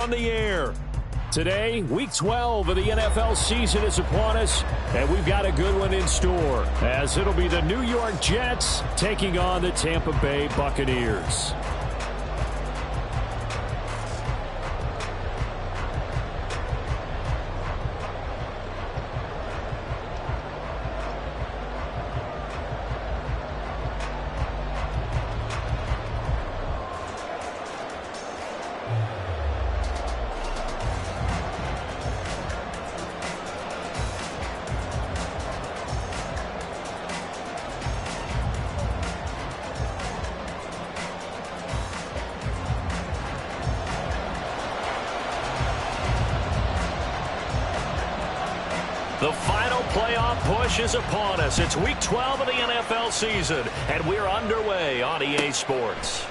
On the air. Today, week 12 of the NFL season is upon us, and we've got a good one in store, as it'll be the New York Jets taking on the Tampa Bay Buccaneers. The final playoff push is upon us. It's week 12 of the NFL season, and we're underway on EA Sports.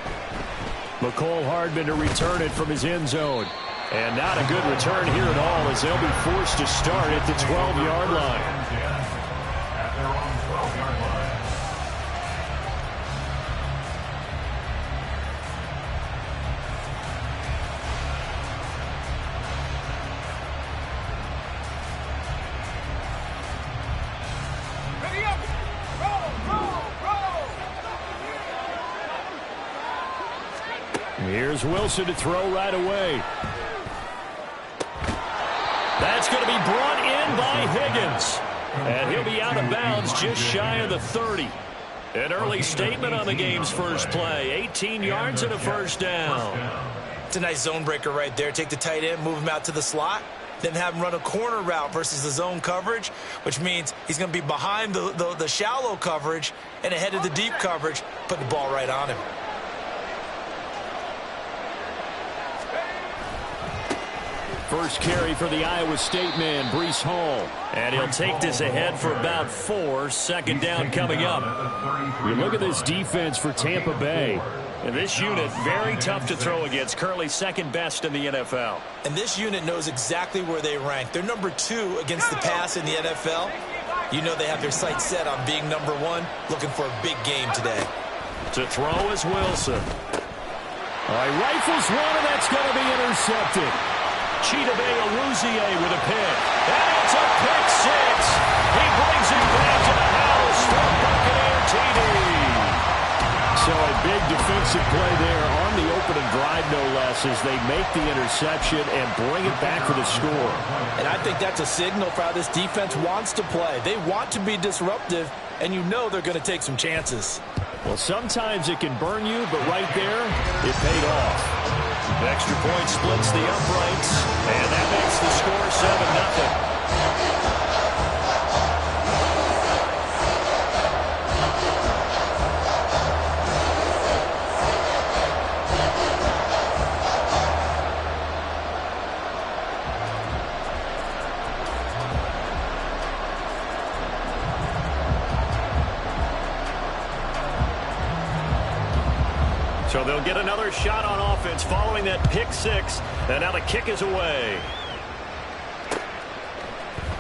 McCole Hardman to return it from his end zone. And not a good return here at all, as they'll be forced to start at the 12-yard line. At their own 12-yard line. Here's Wilson to throw right away. That's going to be brought in by Higgins. And he'll be out of bounds just shy of the 30. An early statement on the game's first play. 18 yards and a first down. It's a nice zone breaker right there. Take the tight end, move him out to the slot, then have him run a corner route versus the zone coverage, which means he's going to be behind the shallow coverage and ahead of the deep coverage. Put the ball right on him. First carry for the Iowa State man, Breece Hall. And he'll take this ahead for about 4. Second down coming up. You look at this defense for Tampa Bay. And this unit, very tough to throw against. Currently second best in the NFL. And this unit knows exactly where they rank. They're number 2 against the pass in the NFL. You know they have their sights set on being number 1, looking for a big game today. To throw is Wilson. All right, rifles one, and that's going to be intercepted. Chidobe Awuzie with a pick. And it's a pick 6. He brings it back to the house for Buccaneer TD. So a big defensive play there on the opening drive, no less, as they make the interception and bring it back for the score. And I think that's a signal for how this defense wants to play. They want to be disruptive, and you know they're going to take some chances. Well, sometimes it can burn you, but right there, it paid off. Extra point splits the uprights, and that makes the score 7-0. So they'll get another shot on offense following that pick 6. And now the kick is away.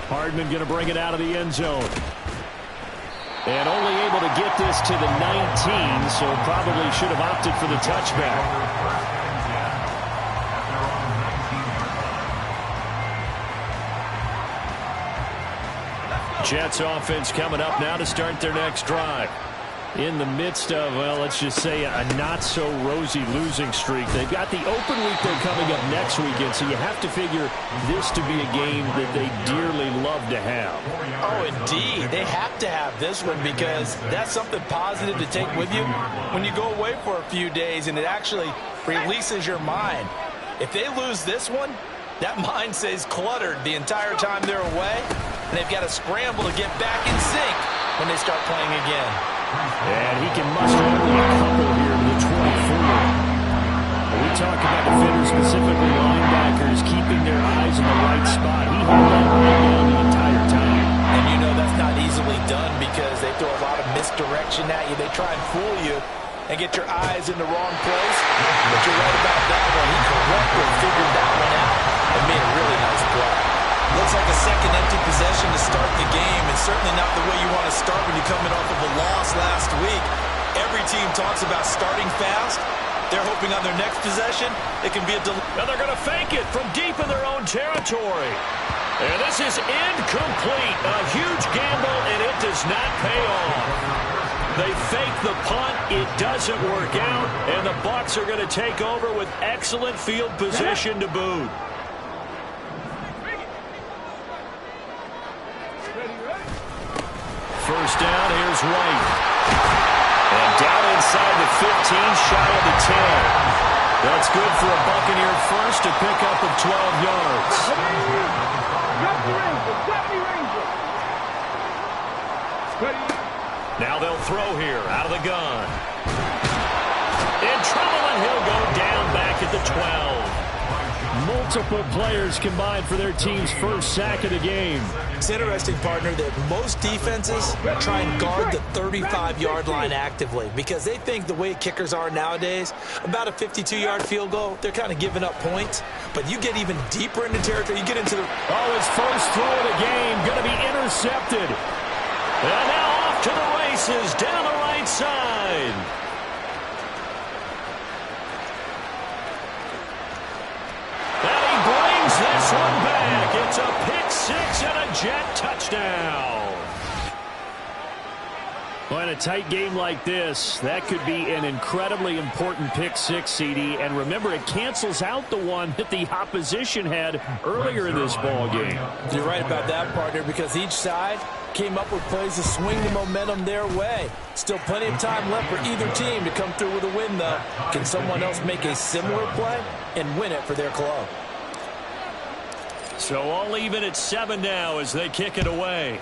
Hardman going to bring it out of the end zone. And only able to get this to the 19, so probably should have opted for the touchback. Jets offense coming up now to start their next drive. In the midst of, well, let's just say a not-so-rosy losing streak. They've got the open week they're coming up next weekend, so you have to figure this to be a game that they dearly love to have. Oh, indeed. They have to have this one because that's something positive to take with you when you go away for a few days, and it actually releases your mind. If they lose this one, that mind stays cluttered the entire time they're away, and they've got to scramble to get back in sync when they start playing again. And he can muster only a couple here to the 24. We talk about defenders, specifically linebackers, keeping their eyes in the right spot. He held that line down the entire time. And you know that's not easily done because they throw a lot of misdirection at you. They try and fool you and get your eyes in the wrong place. But you're right about that one. He correctly figured that one out and made a really nice play. Looks like a second empty possession to start the game, and certainly not the way you want to start when you're coming off of a loss last week. Every team talks about starting fast, They're hoping on their next possession, it can be a and they're going to fake it from deep in their own territory. And this is incomplete. A huge gamble, and it does not pay off. They fake the punt. It doesn't work out, and the Bucs are going to take over with excellent field position to boot. First down, here's White. And down inside the 15, shy of the 10. That's good for a Buccaneer first to pick up of 12 yards. Now they'll throw here out of the gun. In trouble, and he'll go down back at the 12. Multiple players combined for their team's first sack of the game. It's interesting, partner, that most defenses try and guard the 35-yard line actively because they think the way kickers are nowadays, about a 52-yard field goal, they're kind of giving up points. But you get even deeper into territory, you get into the... Oh, his first throw of the game going to be intercepted. And now off to the races down the right side. This one back. It's a pick six and a Jet touchdown. Well, in a tight game like this, that could be an incredibly important pick six, CD. And remember, it cancels out the one that the opposition had earlier in this ball game. You're right about that, partner, because each side came up with plays to swing the momentum their way. Still plenty of time left for either team to come through with a win, though. Can someone else make a similar play and win it for their club? So all even at 7 now as they kick it away.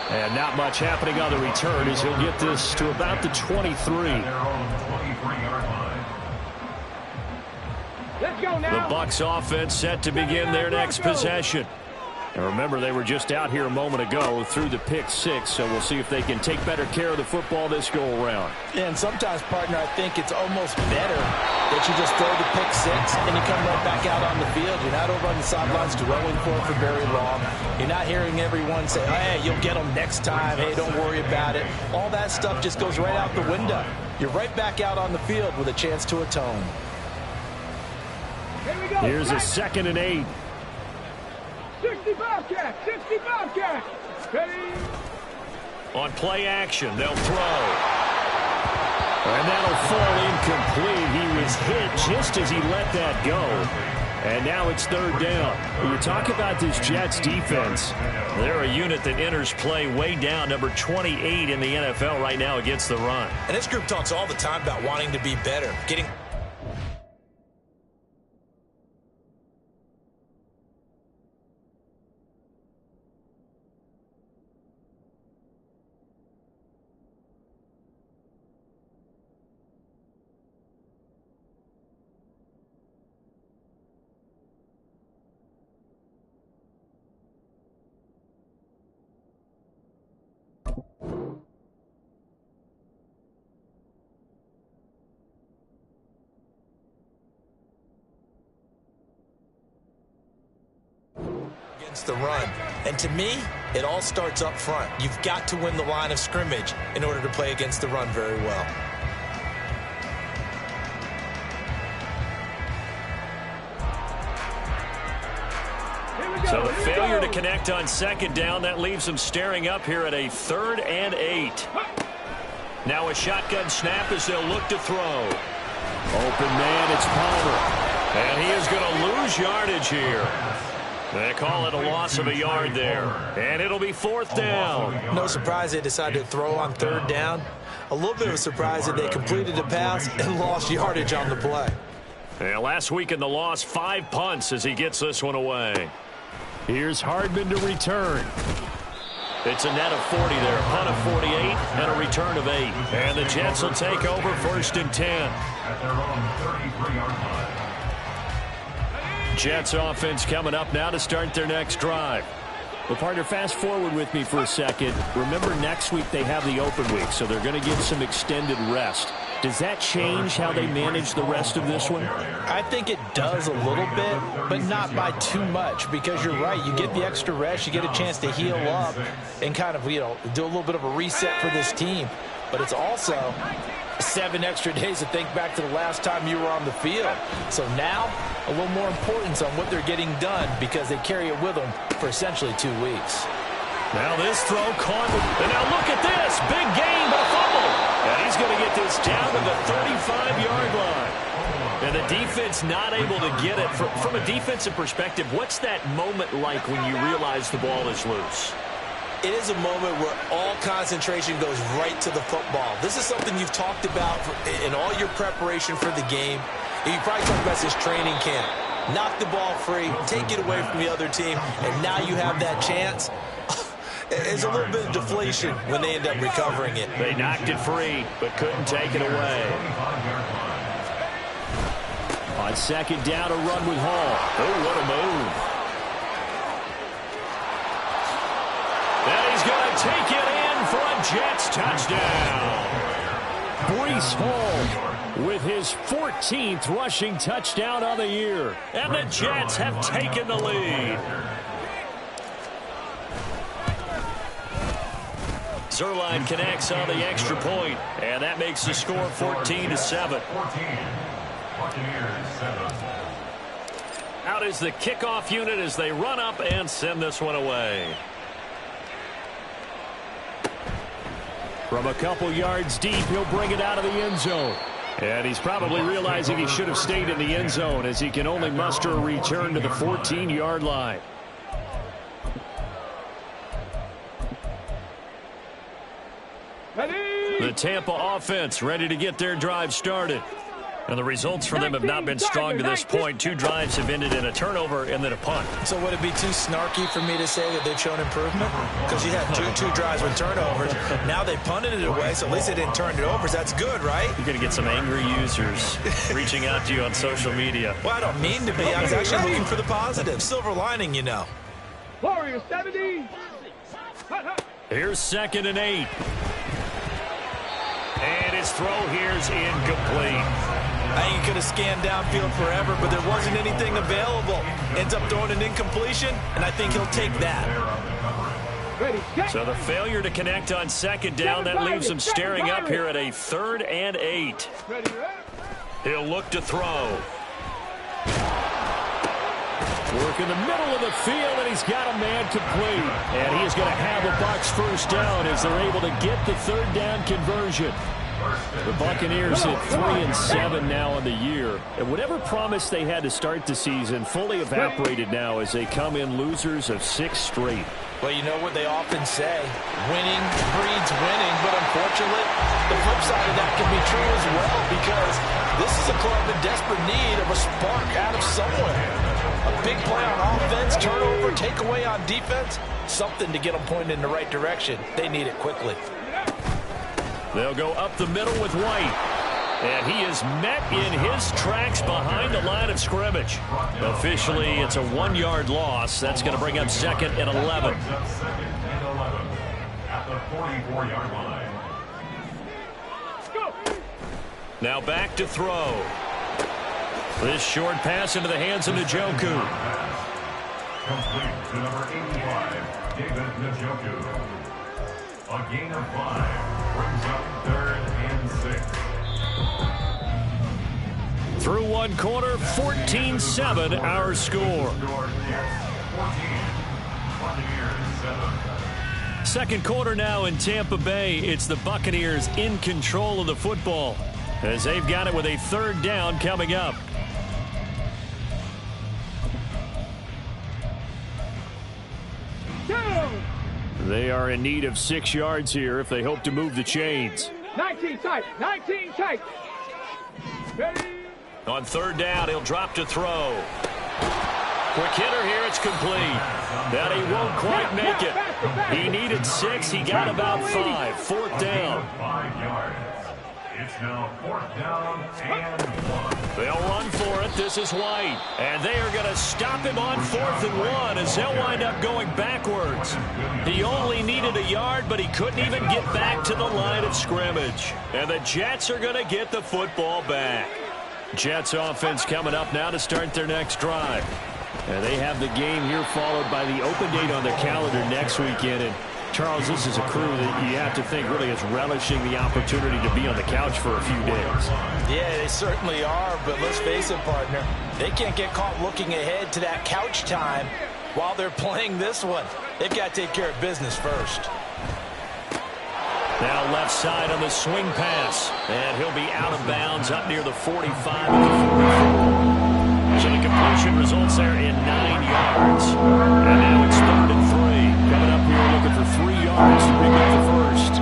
And not much happening on the return as he'll get this to about the 23. The Bucs offense set to begin their next possession. And remember, they were just out here a moment ago through the pick six, so we'll see if they can take better care of the football this go-around. And sometimes, partner, I think it's almost better that you just throw the pick six and you come right back out on the field. You're not over on the sidelines dwelling for very long. You're not hearing everyone say, oh, hey, you'll get them next time. Hey, don't worry about it. All that stuff just goes right out the window. You're right back out on the field with a chance to atone. Here's a 2nd and 8. 60 Bobcat! 60 Bobcat! Ready? On play action, they'll throw. And that'll fall incomplete. He was hit just as he let that go. And now it's 3rd down. When you talk about this Jets defense, they're a unit that enters play way down, number 28 in the NFL right now against the run. And this group talks all the time about wanting to be better, getting... the run. And to me, it all starts up front. You've got to win the line of scrimmage in order to play against the run very well. So the failure to connect on 2nd down, that leaves them staring up here at a 3rd and 8. Now a shotgun snap as they'll look to throw. Open man, it's Palmer. And he is going to lose yardage here. They call it a loss of a yard there. And it'll be 4th down. No surprise they decided to throw on 3rd down. A little bit of a surprise that they completed the pass and lost yardage on the play. And last week in the loss, 5 punts as he gets this one away. Here's Hardman to return. It's a net of 40 there. A punt of 48 and a return of 8. And the Jets will take over 1st and 10. At their own 33-yard line. Jets offense coming up now to start their next drive. Well, partner, fast forward with me for a second. Remember, next week they have the open week, so they're going to get some extended rest. Does that change how they manage the rest of this one? I think it does a little bit, but not by too much, because you're right. You get the extra rest. You get a chance to heal up and kind of, do a little bit of a reset for this team. But it's also 7 extra days to think back to the last time you were on the field. So now, a little more importance on what they're getting done because they carry it with them for essentially 2 weeks. Now this throw caught. And now look at this. Big gain, but a fumble. And he's going to get this down to the 35-yard line. And the defense not able to get it. From a defensive perspective, what's that moment like when you realize the ball is loose? It is a moment where all concentration goes right to the football. This is something you've talked about in all your preparation for the game. And you probably talked about this training camp. Knock the ball free, take it away from the other team, and now you have that chance. It's a little bit of deflation when they end up recovering it. They knocked it free, but couldn't take it away. On second down, a run with Hall. Oh, what a move. And he's going to take it in for a Jets touchdown. Breece Hall with his 14th rushing touchdown of the year. And the Jets have taken the lead. Zerline connects on the extra point, and that makes the score 14-7. Out is the kickoff unit as they run up and send this one away. From a couple yards deep, he'll bring it out of the end zone. And he's probably realizing he should have stayed in the end zone as he can only muster a return to the 14-yard line. The Tampa offense ready to get their drive started. And the results for them have not been strong to this point. 2 drives have ended in a turnover and then a punt. So would it be too snarky for me to say that they've shown improvement? Because you had two drives with turnovers. Now they punted it away, so at least they didn't turn it over. So that's good, right? You're going to get some angry users reaching out to you on social media. Well, I don't mean to be. I was actually looking for the positive. Silver lining, you know. Warriors 70. Here's 2nd and 8. And his throw here's incomplete. I think he could have scanned downfield forever, but there wasn't anything available. Ends up throwing an incompletion, and I think he'll take that. So the failure to connect on 2nd down, that leaves him staring up here at a 3rd and 8. He'll look to throw. Work in the middle of the field, and he's got a man complete. And he is going to have a Bucs first down as they're able to get the 3rd down conversion. The Buccaneers at 3-7 now in the year. And whatever promise they had to start the season fully evaporated now as they come in losers of 6 straight. Well, you know what they often say, winning breeds winning, but unfortunately, the flip side of that can be true as well because this is a club in desperate need of a spark out of somewhere. A big play on offense, turnover, takeaway on defense, something to get them pointed in the right direction. They need it quickly. They'll go up the middle with White. And he is met in his tracks behind the line of scrimmage. Officially, it's a 1-yard loss. That's going to bring up 2nd and 11. At the 44-yard line. Now back to throw. This short pass into the hands of Njoku. Complete to number 85, David Njoku. A gain of 5 brings up 3rd and 6. Through 1 quarter, 14-7 our score. 2nd quarter now in Tampa Bay. It's the Buccaneers in control of the football as they've got it with a 3rd down coming up. They are in need of 6 yards here if they hope to move the chains. 19 tight. 19 tight. Ready. On 3rd down, he'll drop to throw. Quick hitter here, it's complete. But he won't quite make it. He needed 6, he got about 5. 4th down. 5 yards. It's now 4th down and 1. They'll run for it. This is White. And they are going to stop him on 4th and 1 as they'll wind up going backwards. He only needed a yard, but he couldn't even get back to the line of scrimmage. And the Jets are going to get the football back. Jets offense coming up now to start their next drive. And they have the game here followed by the open date on their calendar next weekend. And Charles, this is a crew that you have to think really is relishing the opportunity to be on the couch for a few days. Yeah, they certainly are, but let's face it, partner, they can't get caught looking ahead to that couch time while they're playing this one. They've got to take care of business first. Now left side on the swing pass, and he'll be out of bounds up near the 45 at the 44. So the completion results there in 9 yards. And now it's 3rd and 3. Coming up here looking for 3 yards to pick up the first.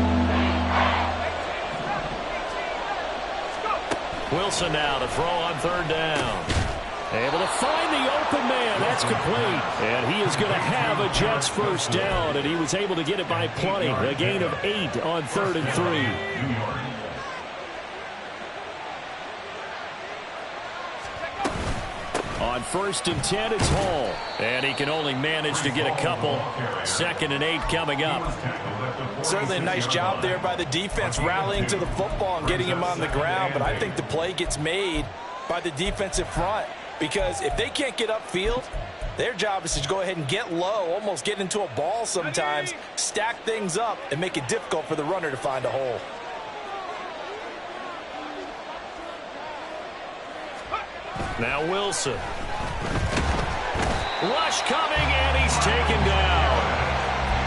Wilson now to throw on 3rd down. Able to find the open man. That's complete. And he is going to have a Jets first down, and he was able to get it by plenty. A gain of 8 on 3rd and 3. On 1st and 10, it's Hall. And he can only manage to get a couple. 2nd and 8 coming up. Certainly a nice job there by the defense rallying to the football and getting him on the ground. But I think the play gets made by the defensive front. Because if they can't get upfield, their job is to go ahead and get low, almost get into a ball sometimes, stack things up, and make it difficult for the runner to find a hole. Now Wilson. Rush coming, and he's taken down.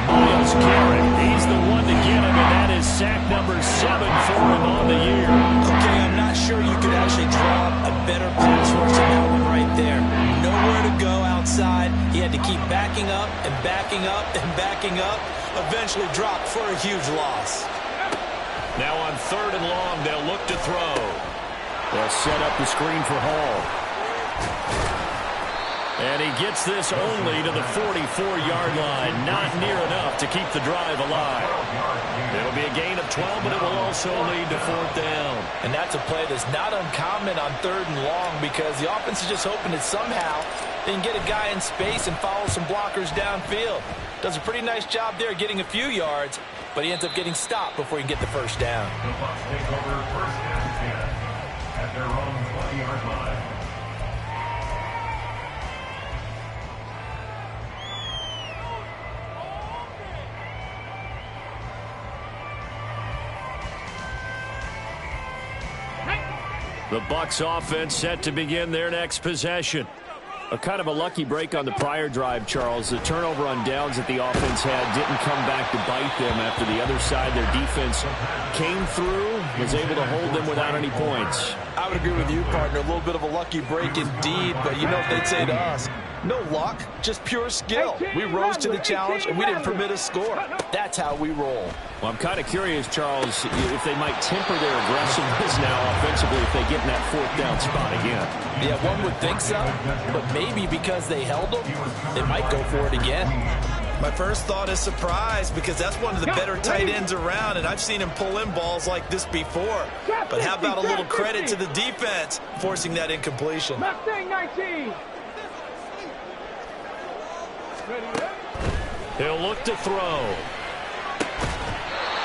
Myles Garrett, he's the one to get him, and that is sack number 7 for him on the year. Okay, I'm not sure you could actually draw up a better pass rush than that one right there. Nowhere to go outside. He had to keep backing up and backing up and backing up. Eventually dropped for a huge loss. Now on 3rd and long, they'll look to throw. They'll set up the screen for Hall. And he gets this only to the 44-yard line. Not near enough to keep the drive alive. It'll be a gain of 12, but it will also lead to 4th down. And that's a play that's not uncommon on 3rd and long because the offense is just hoping that somehow they can get a guy in space and follow some blockers downfield. Does a pretty nice job there getting a few yards, but he ends up getting stopped before he can get the first down. The Bucs take over 1st and 10 at their own 20-yard line. The Bucs offense set to begin their next possession. A kind of a lucky break on the prior drive, Charles. The turnover on downs that the offense had didn't come back to bite them after the other side. Their defense came through, was able to hold them without any points. I would agree with you, partner. A little bit of a lucky break indeed, but you know what they'd say to us? No luck, just pure skill. We rose to the challenge, and we didn't permit a score. That's how we roll. Well, I'm kind of curious, Charles, if they might temper their aggressiveness now offensively if they get in that 4th down spot again. Yeah, one would think so, but maybe because they held them, they might go for it again. My first thought is surprise because that's one of the better tight ends around, and I've seen him pull in balls like this before. But how about a little credit to the defense forcing that incompletion? Mustang 19. He'll look to throw.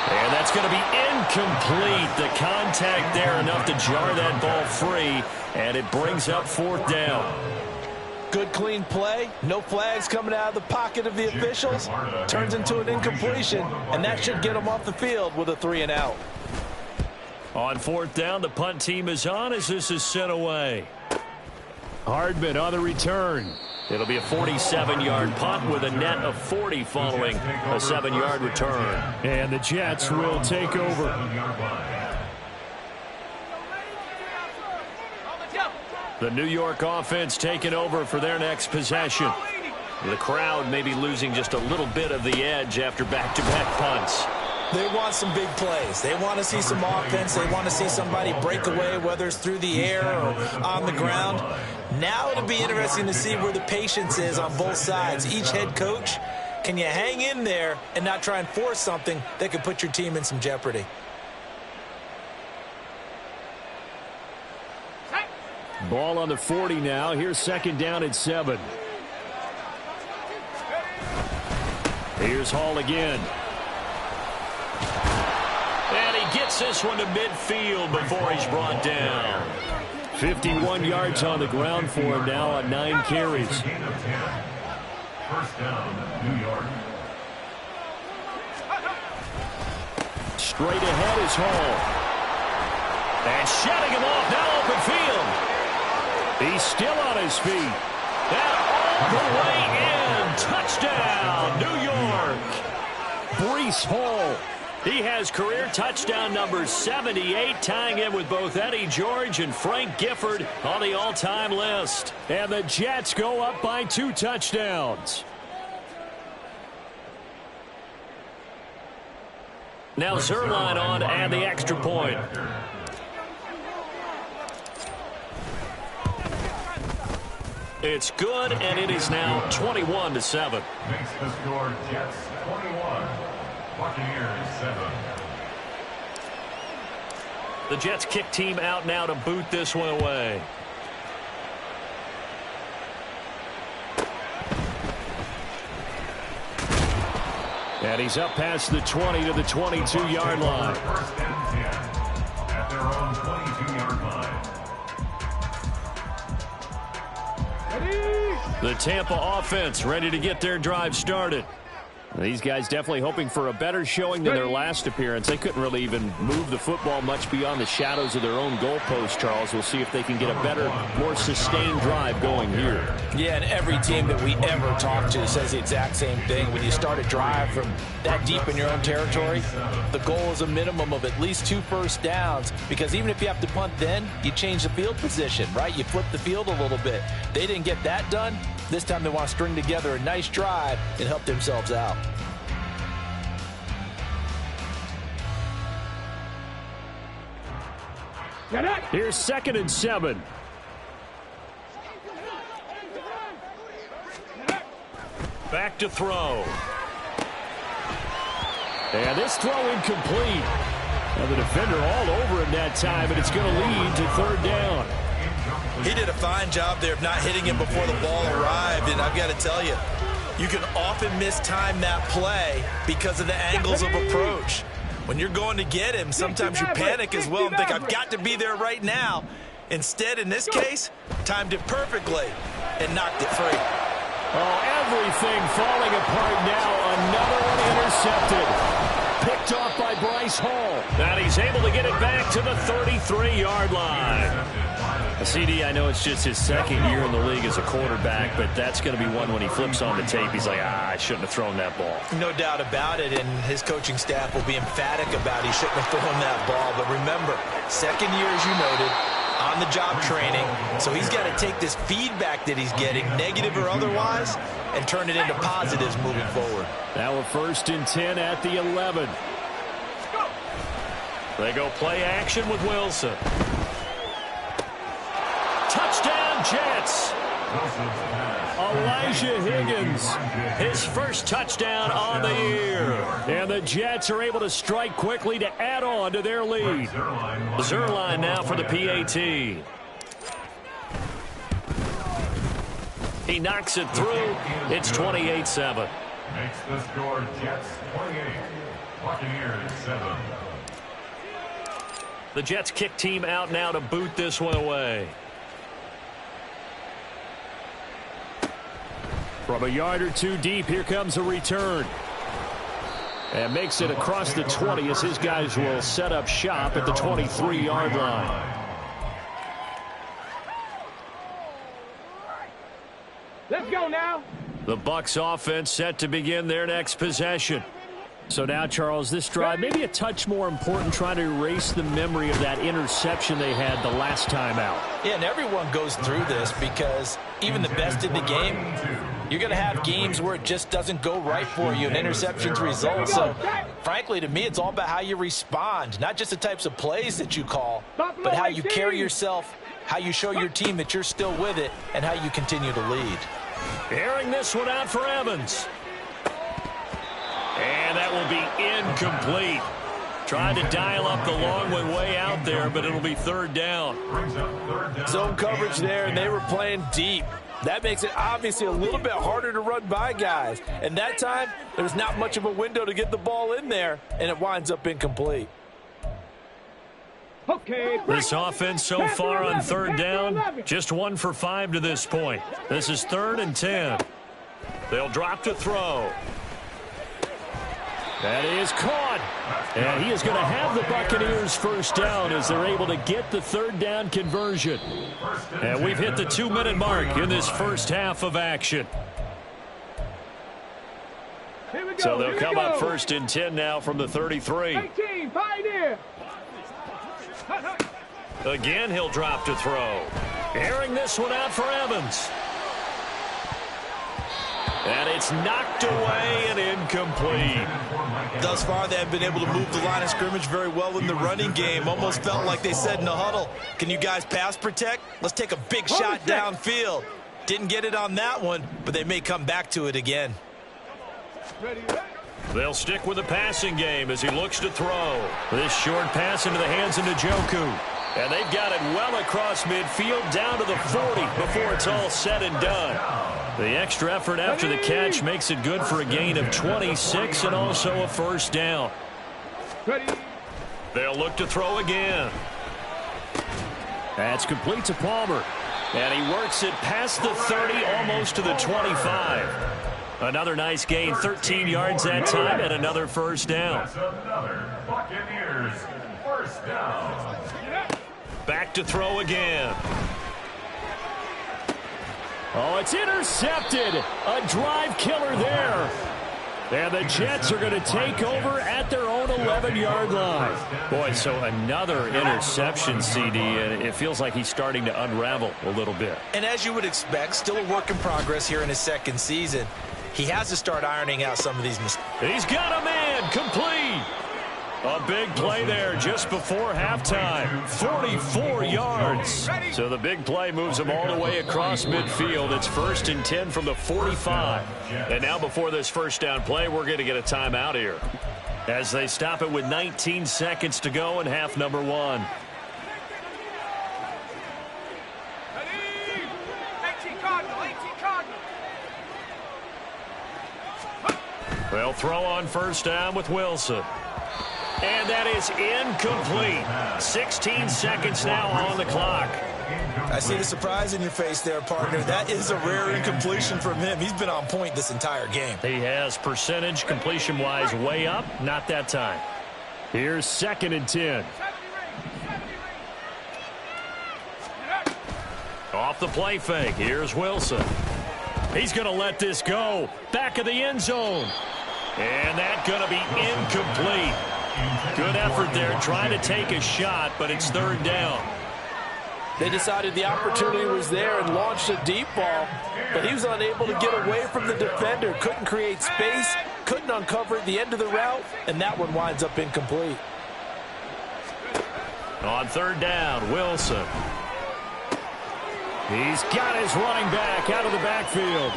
And that's going to be incomplete. The contact there enough to jar that ball free, and it brings up 4th down. Good clean play, no flags coming out of the pocket of the officials. Turns into an incompletion, and that should get them off the field with a 3 and out. On 4th down, the punt team is on as this is sent away. Hardman on the return. It'll be a 47-yard punt with a net of 40 following a 7-yard return. And the Jets will take over. The New York offense taking over for their next possession. The crowd may be losing just a little bit of the edge after back-to-back punts. They want some big plays. They want to see some offense. They want to see somebody break away, whether it's through the air or on the ground. Now it'll be interesting to see where the patience is on both sides. Each head coach, can you hang in there and not try and force something that could put your team in some jeopardy? Ball on the 40 now. Here's second down at 7. Here's Hall again. And he gets this one to midfield before he's brought down. 51 yards on the ground for him now on 9 carries. First down, New York. Straight ahead is Hall. And shutting him off now open field. He's still on his feet. And all the way in. Touchdown, New York. Breece Hall. He has career touchdown number 78, tying him with both Eddie George and Frank Gifford on the all-time list. And the Jets go up by 2 touchdowns. Now Zerline on and the extra point. It's good, and it is now 21-7. Makes the score Jets 21, Buccaneers 7. The Jets kick team out now to boot this one away. And he's up past the 20 to the 22-yard line. First and 10 at their own 22-yard line. The Tampa offense ready to get their drive started. These guys definitely hoping for a better showing than their last appearance. They couldn't really even move the football much beyond the shadows of their own goalpost, Charles. We'll see if they can get a better, more sustained drive going here. Yeah, and every team that we ever talk to says the exact same thing. When you start a drive from that deep in your own territory, the goal is a minimum of at least 2 first downs, because even if you have to punt then, you change the field position, right? You flip the field a little bit. They didn't get that done. This time they want to string together a nice drive and help themselves out. Here's second and 7. Back to throw. And this throw incomplete. Now the defender all over him that time, and it's going to lead to 3rd down. He did a fine job there of not hitting him before the ball arrived, and I've got to tell you, you can often mistime that play because of the angles of approach. When you're going to get him, sometimes you panic as well and think, I've got to be there right now. Instead, in this case, timed it perfectly and knocked it free. Oh, everything falling apart now. Another one intercepted. Picked off by Bryce Hall. And he's able to get it back to the 33-yard line. CD, I know it's just his 2nd year in the league as a quarterback, but that's going to be one when he flips on the tape. He's like, I shouldn't have thrown that ball. No doubt about it, and his coaching staff will be emphatic about he shouldn't have thrown that ball. But remember, 2nd year, as you noted, on-the-job training, so he's got to take this feedback that he's getting, negative or otherwise, and turn it into positives moving forward. Now a 1st and 10 at the 11. They go play action with Wilson. Touchdown, Jets. Elijah Higgins, his first touchdown on the year. And the Jets are able to strike quickly to add on to their lead. Zerline now for the PAT. He knocks it through. It's 28-7. Makes the score Jets 28, Buccaneers 7. The Jets kick team out now to boot this one away. From a yard or 2 deep, here comes a return. And makes it across the 20 as his guys will set up shop at the 23-yard line. Let's go now. The Bucs offense set to begin their next possession. So now, Charles, this drive maybe a touch more important, trying to erase the memory of that interception they had the last time out. Yeah, and everyone goes through this because even the best in the game, you're going to have games where it just doesn't go right for you and interceptions result. So, frankly, to me, it's all about how you respond, not just the types of plays that you call, but how you carry yourself, how you show your team that you're still with it, and how you continue to lead. Airing this one out for Evans. And that will be incomplete. Tried to dial up the long way out there, but it'll be third down. Zone coverage there, and they were playing deep. That makes it obviously a little bit harder to run by guys. And that time, there's not much of a window to get the ball in there, and it winds up incomplete. Okay. This offense so far on third down, just 1 for 5 to this point. This is 3rd and 10. They'll drop to throw. That is caught. And he is going to have the Buccaneers first down as they're able to get the third down conversion. And we've hit the 2-minute mark in this first half of action. So they'll come up 1st and 10 now from the 33. 18, pioneer. Again, he'll drop to throw. Airing this one out for Evans. And it's knocked away and incomplete. Thus far, they have been able to move the line of scrimmage very well in the running game. Almost felt like they said in the huddle, can you guys pass protect? Let's take a big shot downfield. Didn't get it on that one, but they may come back to it again. They'll stick with the passing game as he looks to throw. This short pass into the hands of Njoku. And they've got it well across midfield down to the 40 before it's all said and done. The extra effort after the catch makes it good for a gain of 26 and also a first down. They'll look to throw again. That's complete to Palmer. And he works it past the 30, almost to the 25. Another nice gain, 13 yards that time, and another first down. That's another Buccaneers first down. Back to throw again. Oh, it's intercepted. A drive killer there. And the Jets are going to take over at their own 11-yard line. Boy, so another interception, CD, and it feels like he's starting to unravel a little bit. And as you would expect, still a work in progress here in his second season. He has to start ironing out some of these mistakes. He's got a man, complete. A big play there just before halftime. 44 yards. So the big play moves him all the way across midfield. It's 1st and 10 from the 45. And now before this first down play, we're going to get a timeout here, as they stop it with 19 seconds to go in half number 1. They'll throw on first down with Wilson. And that is incomplete. 16 seconds now on the clock. I see the surprise in your face there, partner. That is a rare incompletion from him. He's been on point this entire game. He has percentage completion-wise way up. Not that time. Here's 2nd and 10. Off the play fake. Here's Wilson. He's going to let this go. Back of the end zone. And that's going to be incomplete. Good effort there, trying to take a shot, but it's 3rd down. They decided the opportunity was there and launched a deep ball, but he was unable to get away from the defender. Couldn't create space, couldn't uncover the end of the route, and that one winds up incomplete. On 3rd down, Wilson. He's got his running back out of the backfield.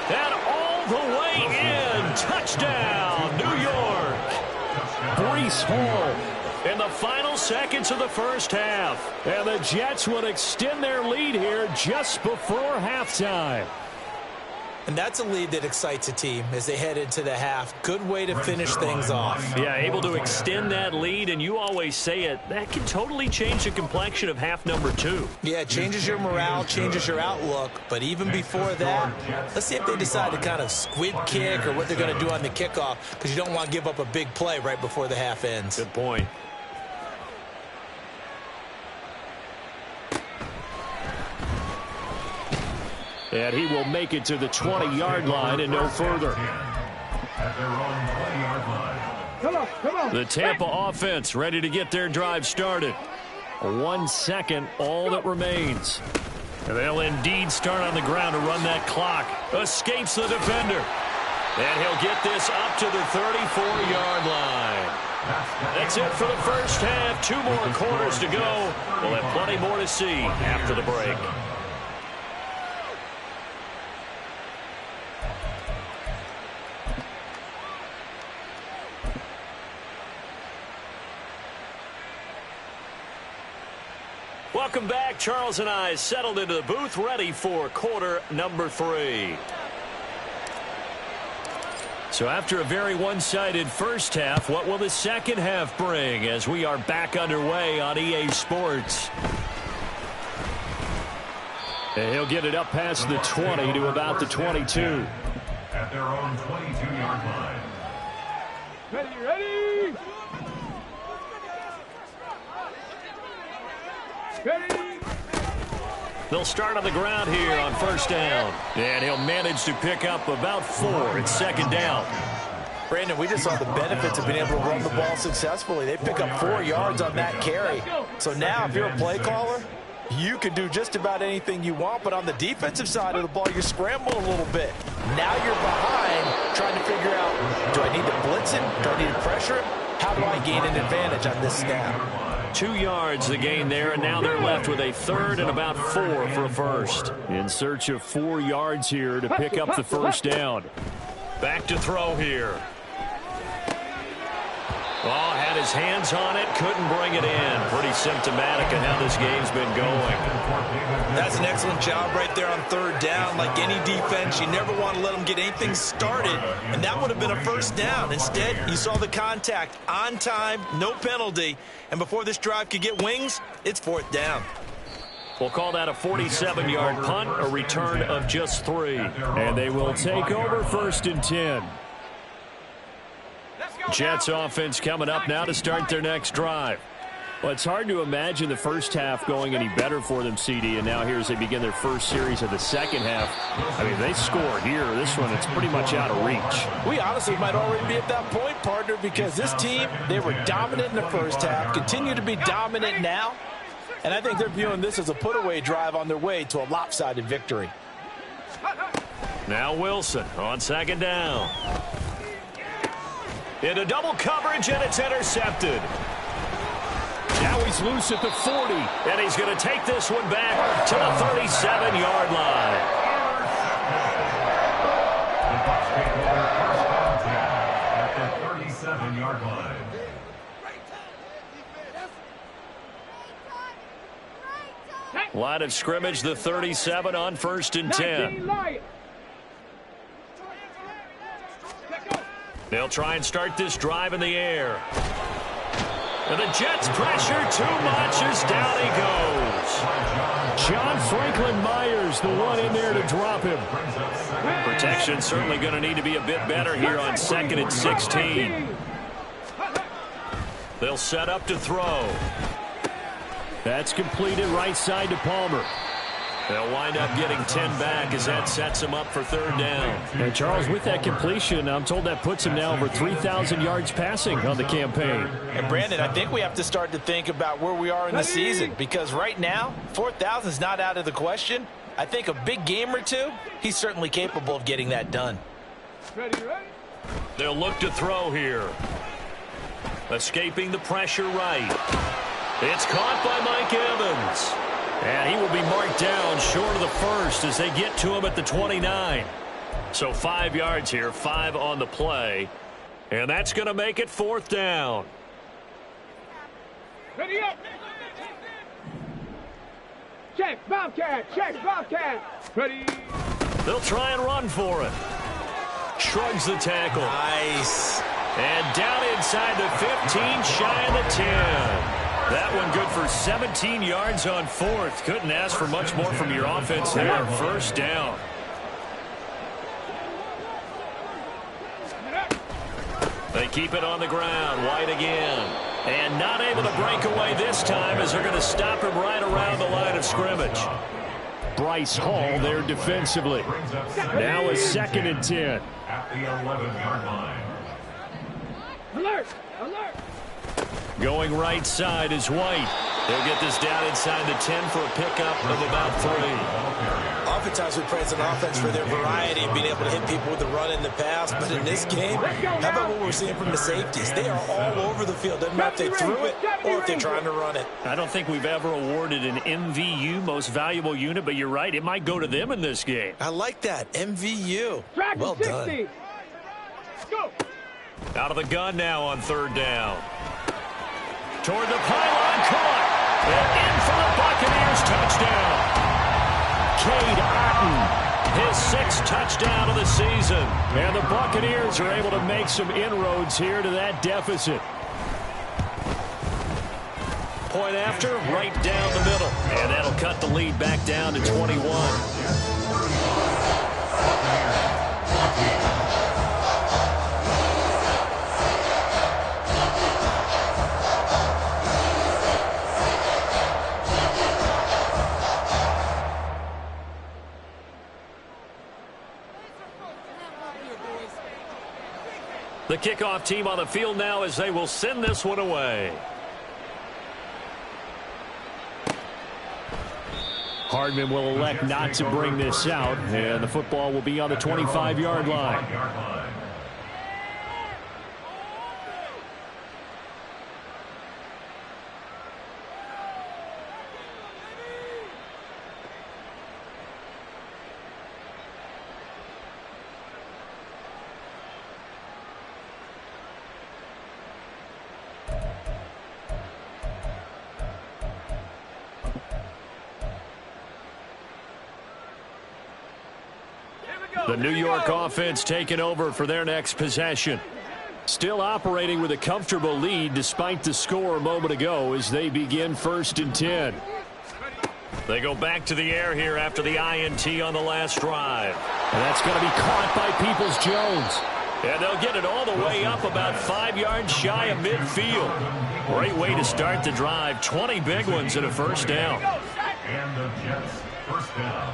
And all the way in. Touchdown, New York. Breece Hall in the final seconds of the first half. And the Jets would extend their lead here just before halftime. And that's a lead that excites a team as they head into the half. Good way to finish things off. Yeah, able to extend that lead, and you always say it, that can totally change the complexion of half number 2. Yeah, it changes your morale, changes your outlook. But even before that, let's see if they decide to kind of squib kick or what they're going to do on the kickoff, because you don't want to give up a big play right before the half ends. Good point. And he will make it to the 20-yard line and no further. Come on. The Tampa offense ready to get their drive started. 1 second, all that remains. And they'll indeed start on the ground to run that clock. Escapes the defender. And he'll get this up to the 34-yard line. That's it for the first half. 2 more quarters to go. We'll have plenty more to see after the break. Welcome back. Charles and I settled into the booth, ready for quarter number 3. So after a very one-sided first half, what will the second half bring as we are back underway on EA Sports? And he'll get it up past the 20 to about the 22. At their own 22-yard line. Ready. They'll start on the ground here on first down. And he'll manage to pick up about 4. It's second down. Brandon, we just saw the benefits of being able to run the ball successfully. They pick up 4 yards on that carry. So now if you're a play caller, you can do just about anything you want. But on the defensive side of the ball, you're scrambling a little bit. Now you're behind trying to figure out, do I need to blitz him? Do I need to pressure him? How do I gain an advantage on this snap? 2 yards the gain there, and now they're left with a third and about 4 for a first. In search of 4 yards here to pick up the first down. Back to throw here. Oh, had his hands on it, couldn't bring it in. Pretty symptomatic of how this game's been going. That's an excellent job right there on third down. Like any defense, you never want to let them get anything started, and that would have been a first down. Instead, you saw the contact on time, no penalty, and before this drive could get wings, it's fourth down. We'll call that a 47-yard punt, a return of just 3. And they will take over first and 10. Jets offense coming up now to start their next drive. Well, it's hard to imagine the first half going any better for them, CD, and now here as they begin their first series of the second half. I mean, they score here. This one, it's pretty much out of reach. We honestly might already be at that point, partner, because this team, they were dominant in the first half, continue to be dominant now, and I think they're viewing this as a put-away drive on their way to a lopsided victory. Now Wilson on second down. Into double coverage, and it's intercepted. Now he's loose at the 40, and he's going to take this one back to the 37-yard line. The Bucs take over first down at the 37-yard line. Line of scrimmage, the 37 on first and 10. They'll try and start this drive in the air. And the Jets pressure too much as down he goes. John Franklin Myers, the one in there to drop him. Protection certainly going to need to be a bit better here on second and 16. They'll set up to throw. That's completed right side to Palmer. They'll wind up getting 10 back as that sets him up for third down. And Charles, with that completion, I'm told that puts him now over 3,000 yards passing on the campaign. And Brandon, I think we have to start to think about where we are in the season, because right now, 4,000 is not out of the question. I think a big game or two, he's certainly capable of getting that done. They'll look to throw here. Escaping the pressure right. It's caught by Mike Evans. And he will be marked down short of the first as they get to him at the 29. So 5 yards here, 5 on the play. And that's going to make it fourth down. Ready up. Check, Bobcat. Check, Bobcat. Ready. They'll try and run for it. Shrugs the tackle. Nice. And down inside the 15, shy of the 10. That one good for 17 yards on fourth. Couldn't ask for much more from your offense there. First down. They keep it on the ground. White again. And not able to break away this time as they're going to stop him right around the line of scrimmage. Bryce Hall there defensively. Now a second and 10. At the 11-yard line. Alert! Alert! Going right side is White. They'll get this down inside the 10 for a pickup of about 3. Oftentimes we praise an offense for their variety of being able to hit people with the run in the pass, but in this game, how about what we're seeing from the safeties? They are all over the field. Doesn't matter if they threw it or if they're trying to run it. I don't think we've ever awarded an MVU, most valuable unit, but you're right, it might go to them in this game. I like that, MVU. Well done. Go! Out of the gun now on third down. Toward the pylon, caught. And in for the Cade Otton. His 6th touchdown of the season. And the Buccaneers are able to make some inroads here to that deficit. Point after, right down the middle. And that'll cut the lead back down to 21. The kickoff team on the field now as they will send this one away. Hardman will elect not to bring this out, and the football will be on the 25-yard line. The New York offense taking over for their next possession. Still operating with a comfortable lead despite the score a moment ago as they begin 1st and 10. They go back to the air here after the INT on the last drive. And that's going to be caught by Peoples-Jones. And they'll get it all the way up about 5 yards shy of midfield. Great way to start the drive. 20 big ones and a first down. And the Jets first down.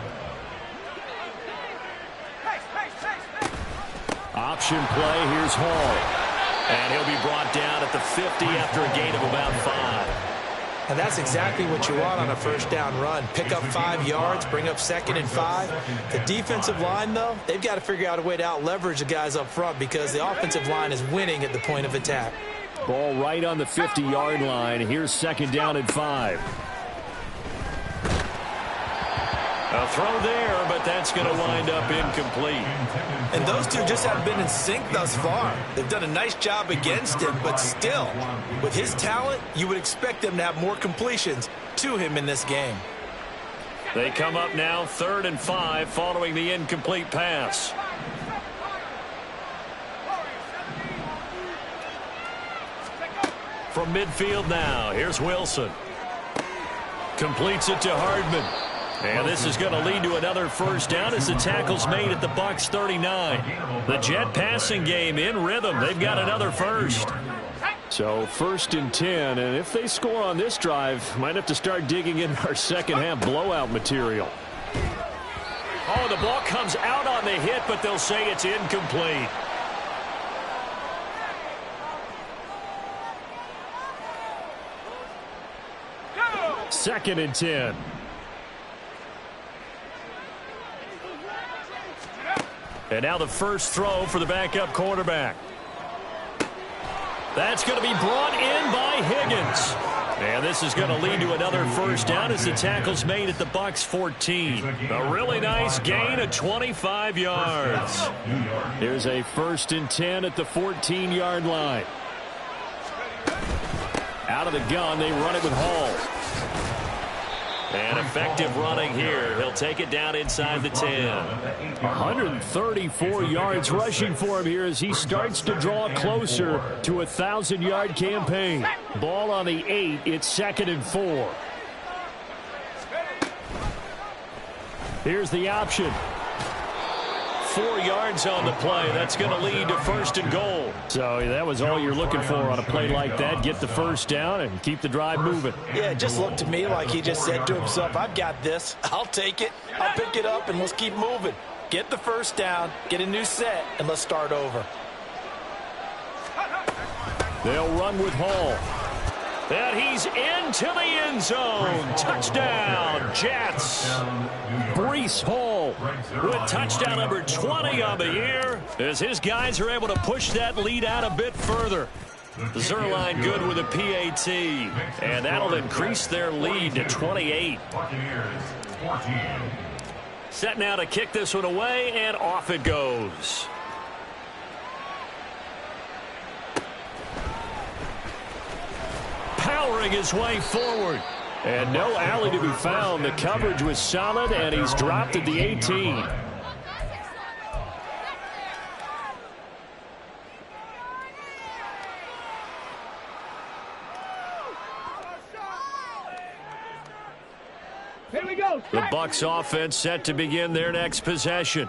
Option play, here's Hall. And he'll be brought down at the 50 after a gain of about 5. And that's exactly what you want on a first down run. Pick up 5 yards, bring up 2nd and 5. The defensive line, though, they've got to figure out a way to out-leverage the guys up front because the offensive line is winning at the point of attack. Ball right on the 50-yard line. Here's 2nd down and 5. A throw there, but that's going to wind up incomplete. And those two just haven't been in sync thus far. They've done a nice job against him, but still, with his talent, you would expect them to have more completions to him in this game. They come up now 3rd and 5 following the incomplete pass. From midfield now, here's Wilson. Completes it to Hardman. And this is going to lead to another first down as the tackle's made at the Bucs 39. The Jet passing game in rhythm. They've got another first. So 1st and 10, and if they score on this drive, might have to start digging in our second half blowout material. Oh, the ball comes out on the hit, but they'll say it's incomplete. Second and 10. And now the first throw for the backup quarterback. That's going to be brought in by Higgins. And this is going to lead to another first down as the tackle's made at the Bucs 14. A really nice gain of 25 yards. Here's a 1st and 10 at the 14-yard line. Out of the gun, they run it with Hall. And effective running here. He'll take it down inside the 10. 134 yards rushing for him here as he starts to draw closer to a 1,000-yard campaign. Ball on the 8. It's 2nd and 4. Here's the option. 4 yards on the play. That's going to lead to 1st and goal. So that was all you're looking for on a play like that. Get the first down and keep the drive moving. Yeah, it just looked to me like he just said to himself, I've got this. I'll take it. I'll pick it up, and let's keep moving. Get the first down, get a new set, and let's start over. They'll run with Hall. And he's into the end zone. Touchdown, Jets. Breece Hall with touchdown number 20 on the year as his guys are able to push that lead out a bit further. Zerline good with a PAT, and that'll increase their lead to 28. Set now to kick this one away, and off it goes. Powering his way forward. And no alley to be found. The coverage was solid, and he's dropped at the 18. Here we go. The Bucs offense set to begin their next possession.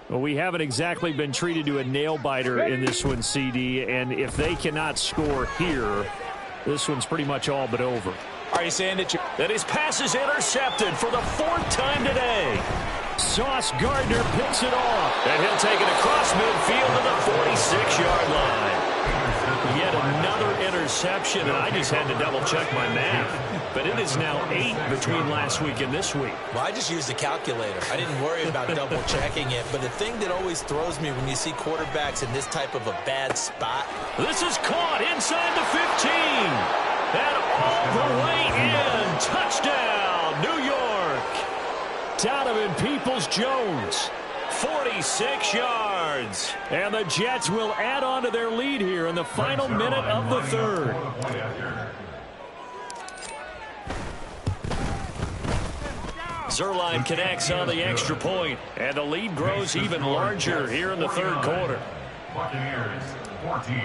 Well, we haven't exactly been treated to a nail-biter in this one, CD, and if they cannot score here, this one's pretty much all but over. Are you saying that his pass is intercepted for the 4th time today? Sauce Gardner picks it off, and he'll take it across midfield to the 46-yard line. Yet another interception, and I just had to double-check my math. But it is now 8 between last week and this week. Well, I just used the calculator. I didn't worry about double-checking it. But the thing that always throws me when you see quarterbacks in this type of a bad spot. This is caught inside the 15. And all the way in. Touchdown, New York. Donovan Peoples-Jones. 46 yards. And the Jets will add on to their lead here in the final minute of the 3rd. Zerline connects on the extra point, and the lead grows even larger here in the 3rd quarter. Buccaneers 14.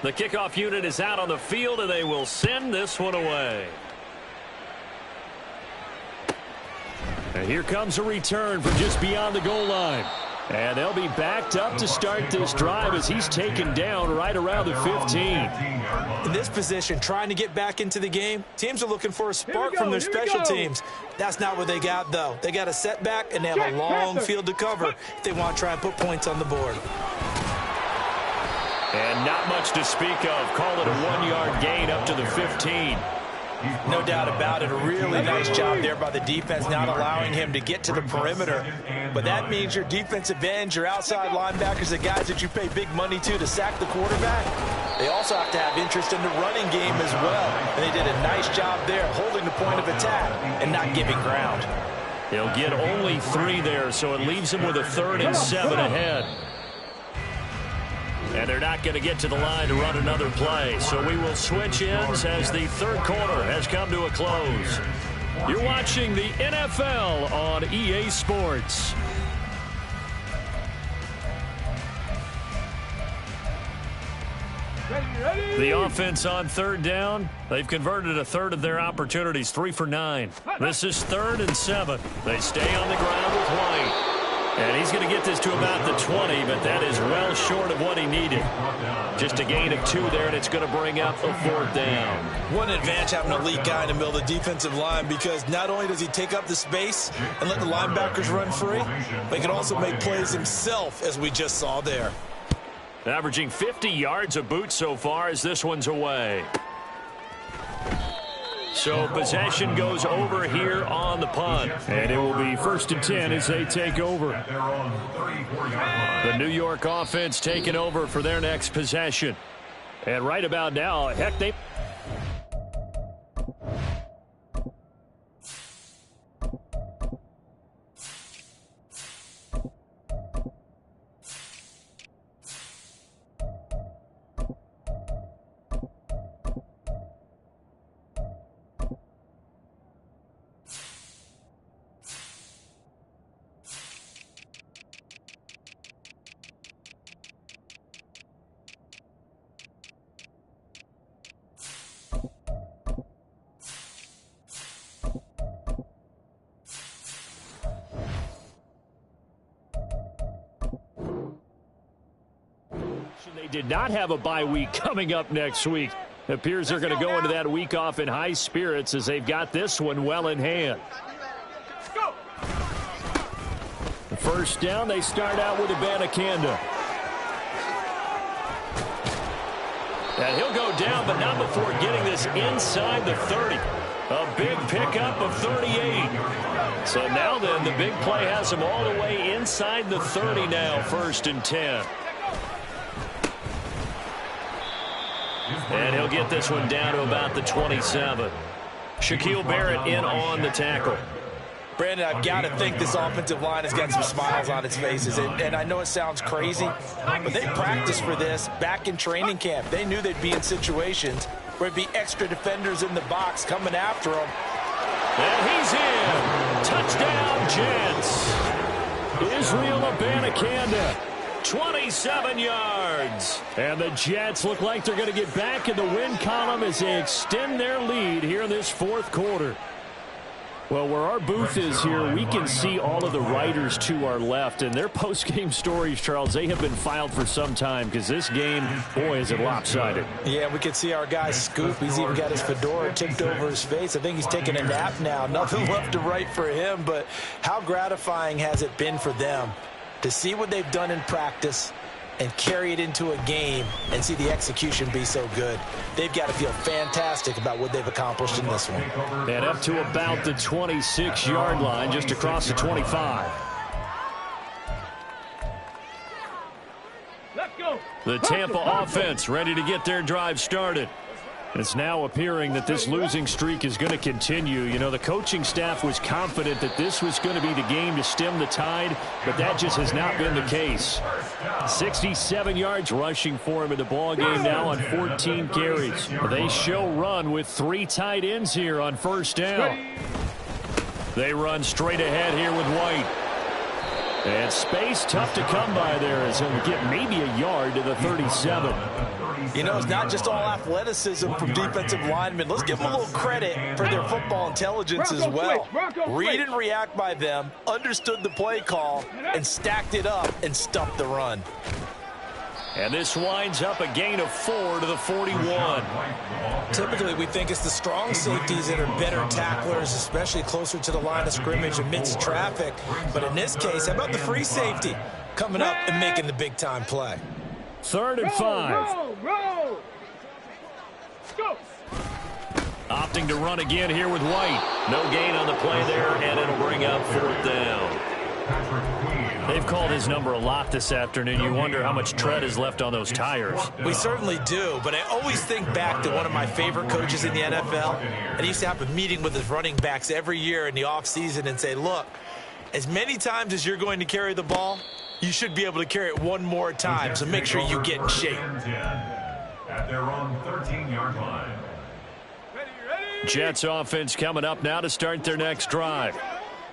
The kickoff unit is out on the field, and they will send this one away. And here comes a return from just beyond the goal line. And they'll be backed up to start this drive as he's taken down right around the 15. In this position, trying to get back into the game, teams are looking for a spark from their special teams. That's not what they got, though. They got a setback, and they have a long field to cover if they want to try and put points on the board. And not much to speak of. Call it a 1-yard gain up to the 15. No doubt about it. A really nice job there by the defense, not allowing him to get to the perimeter. But that means your defensive ends, your outside linebackers, the guys that you pay big money to sack the quarterback, they also have to have interest in the running game as well. And they did a nice job there, holding the point of attack and not giving ground. He'll get only 3 there, so it leaves him with a 3rd and 7 ahead. And they're not going to get to the line to run another play. So we will switch ends as the 3rd quarter has come to a close. You're watching the NFL on EA Sports. The offense on 3rd down. They've converted a 1/3 of their opportunities, 3 for 9. This is 3rd and 7. They stay on the ground with White. And he's going to get this to about the 20, but that is well short of what he needed. Just a gain of 2 there, and it's going to bring up a 4th down. What an advantage having an elite guy in the middle of the defensive line, because not only does he take up the space and let the linebackers run free, but he can also make plays himself, as we just saw there. Averaging 50 yards a boot so far as this one's away. So possession goes over here on the punt. And it will be 1st and 10 as they take over. The New York offense taking over for their next possession. And right about now, heck, they... They did not have a bye week coming up next week. It appears they're going to go into that week off in high spirits as they've got this one well in hand. The 1st down, they start out with Abanikanda. And he'll go down, but not before getting this inside the 30. A big pickup of 38. So now then, the big play has him all the way inside the 30 now, 1st and 10. And he'll get this one down to about the 27. Shaquille Barrett in on the tackle. Brandon, I've got to think this offensive line has got some smiles on its faces. And I know it sounds crazy, but they practiced for this back in training camp. They knew they'd be in situations where there'd be extra defenders in the box coming after him. And he's in. Touchdown, Jets. Israel Abanikanda, 27 yards. And the Jets look like they're going to get back in the win column as they extend their lead here in this fourth quarter. Well, where our booth is here, we can see all of the writers to our left. And their post-game stories, Charles, they have been filed for some time because this game, boy, is it lopsided. Yeah, we can see our guy Scoop. He's even got his fedora tipped over his face. I think he's taking a nap now. Nothing left to write for him, but how gratifying has it been for them to see what they've done in practice and carry it into a game and see the execution be so good. They've got to feel fantastic about what they've accomplished in this one. And up to about the 26-yard line, just across the 25. Let's go. The Tampa offense ready to get their drive started. It's now appearing that this losing streak is going to continue. You know, the coaching staff was confident that this was going to be the game to stem the tide, but that just has not been the case. 67 yards rushing for him in the ball game now on 14 carries. They show run with 3 tight ends here on first down. They run straight ahead here with White. And space tough to come by there as he'll get maybe a yard to the 37. You know, it's not just all athleticism from defensive linemen. Let's give them a little credit for their football intelligence as well. Read and react by them, understood the play call, and stacked it up and stuffed the run. And this winds up a gain of 4 to the 41. Typically, we think it's the strong safeties that are better tacklers, especially closer to the line of scrimmage amidst traffic. But in this case, how about the free safety coming up and making the big-time play? 3rd and 5. Roll. Go. Opting to run again here with White. No gain on the play there, and it'll bring up 4th down. They've called his number a lot this afternoon. You wonder how much tread is left on those tires. We certainly do, but I always think back to one of my favorite coaches in the NFL. And he used to have a meeting with his running backs every year in the offseason and say, look, as many times as you're going to carry the ball, you should be able to carry it one more time, so make sure you get in shape. At their own 13-yard line. Jets offense coming up now to start their next drive.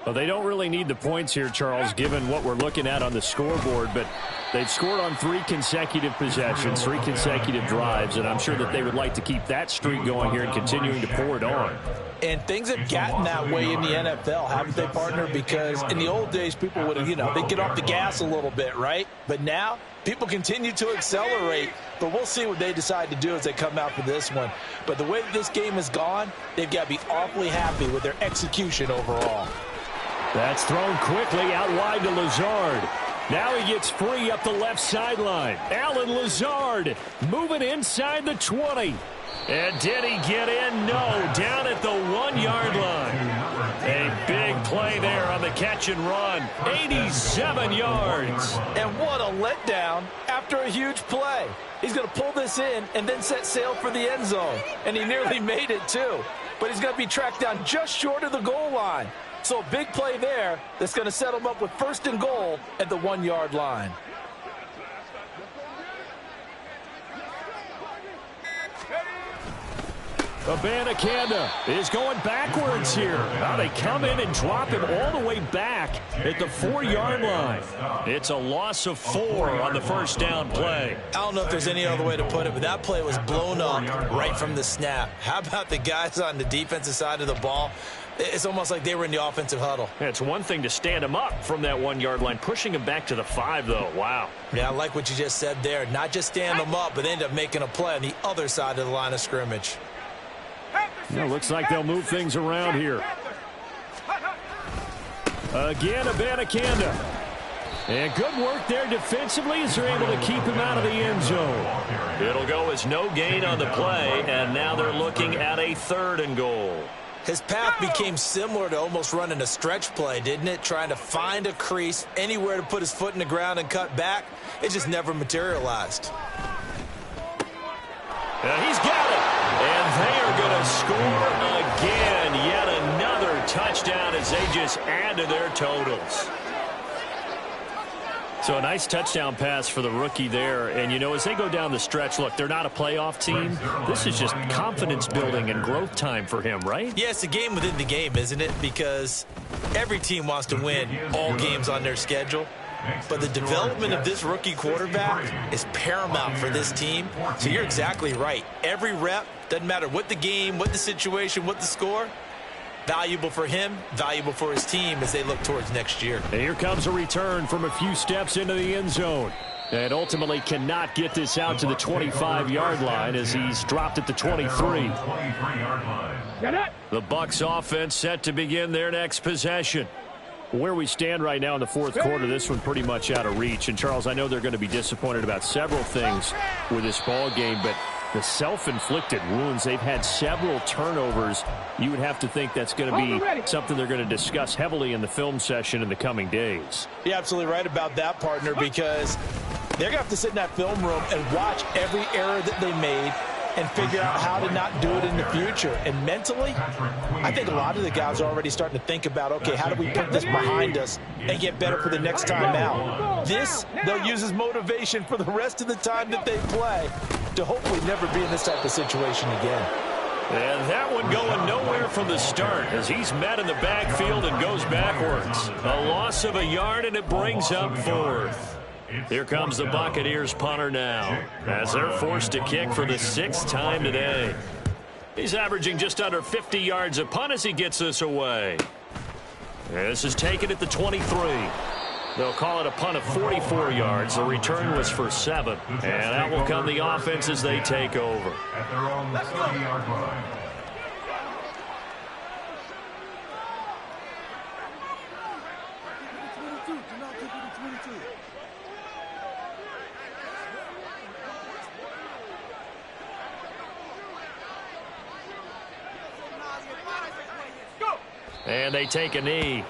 Well, they don't really need the points here, Charles, given what we're looking at on the scoreboard, but they've scored on 3 consecutive possessions, 3 consecutive drives, and I'm sure that they would like to keep that streak going here and continuing to pour it on. And things have gotten that way in the NFL, haven't they, partner? Because in the old days, people would have, they'd get off the gas a little bit, right? But now, people continue to accelerate, but we'll see what they decide to do as they come out for this one. But the way that this game has gone, they've got to be awfully happy with their execution overall. That's thrown quickly out wide to Lazard. Now he gets free up the left sideline. Allen Lazard moving inside the 20. And did he get in? No, down at the 1-yard line. A big play there on the catch and run. 87 yards. And what a letdown after a huge play. He's going to pull this in and then set sail for the end zone. And he nearly made it, too. But he's going to be tracked down just short of the goal line. So a big play there that's going to set him up with 1st and goal at the 1-yard line. Abanikanda is going backwards here. Now they come in and drop him all the way back at the 4-yard line. It's a loss of 4 on the first down play. I don't know if there's any other way to put it, but that play was blown up right from the snap. How about the guys on the defensive side of the ball? It's almost like they were in the offensive huddle. Yeah, it's one thing to stand him up from that 1-yard line. Pushing him back to the 5, though. Wow. Yeah, I like what you just said there. Not just stand them up, but they end up making a play on the other side of the line of scrimmage. Yeah, looks like they'll move things around here. Again, Abanikanda. And good work there defensively as they're able to keep him out of the end zone. It'll go as no gain on the play, and now they're looking at a 3rd and goal. His path became similar to almost running a stretch play, didn't it? Trying to find a crease, anywhere to put his foot in the ground and cut back. It just never materialized. He's got it. And they are going to score again. Yet another touchdown as they just add to their totals. So a nice touchdown pass for the rookie there. And, you know, as they go down the stretch, look, they're not a playoff team. This is just confidence building and growth time for him, right? Yeah, it's a game within the game, isn't it? Because every team wants to win all games on their schedule. But the development of this rookie quarterback is paramount for this team. So you're exactly right. Every rep, doesn't matter what the game, what the situation, what the score, valuable for him, valuable for his team as they look towards next year. And here comes a return from a few steps into the end zone. And ultimately cannot get this out to the 25-yard line as he's dropped at the 23. The Bucs offense set to begin their next possession. Where we stand right now in the fourth quarter, this one pretty much out of reach. And, Charles, I know they're going to be disappointed about several things with this ball game, but the self-inflicted wounds, they've had several turnovers. You would have to think that's going to be something they're going to discuss heavily in the film session in the coming days. You're absolutely right about that, partner, because they're going to have to sit in that film room and watch every error that they made and figure out how to not do it in the future. And mentally, I think a lot of the guys are already starting to think about, okay, how do we put this behind us and get better for the next time out? This, they'll use as motivation for the rest of the time that they play to hopefully never be in this type of situation again. And that one going nowhere from the start as he's met in the backfield and goes backwards. A loss of a yard, and it brings up fourth. Here comes the Buccaneers punter now as they're forced to kick for the 6th time today. He's averaging just under 50 yards a punt as he gets this away. This is taken at the 23. They'll call it a punt of 44 yards. The return was for 7. And out will come the offense as they take over. At their own 30-yard line. And they take a knee.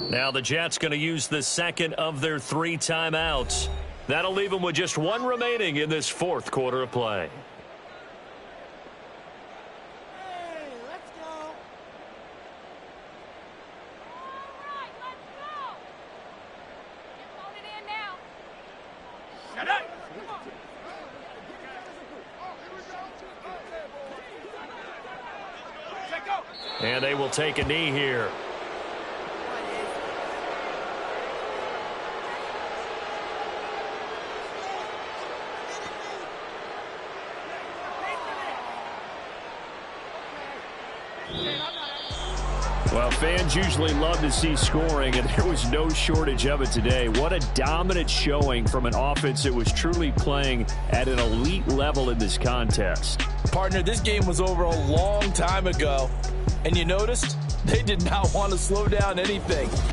Now the Jets going to use the second of their 3 timeouts. That'll leave them with just 1 remaining in this fourth quarter of play. Hey, let's go. All right, let's go. Get loaded in now. Shut up. And they will take a knee here. Well, fans usually love to see scoring, and there was no shortage of it today. What a dominant showing from an offense that was truly playing at an elite level in this contest. Partner, this game was over a long time ago, and you noticed they did not want to slow down anything.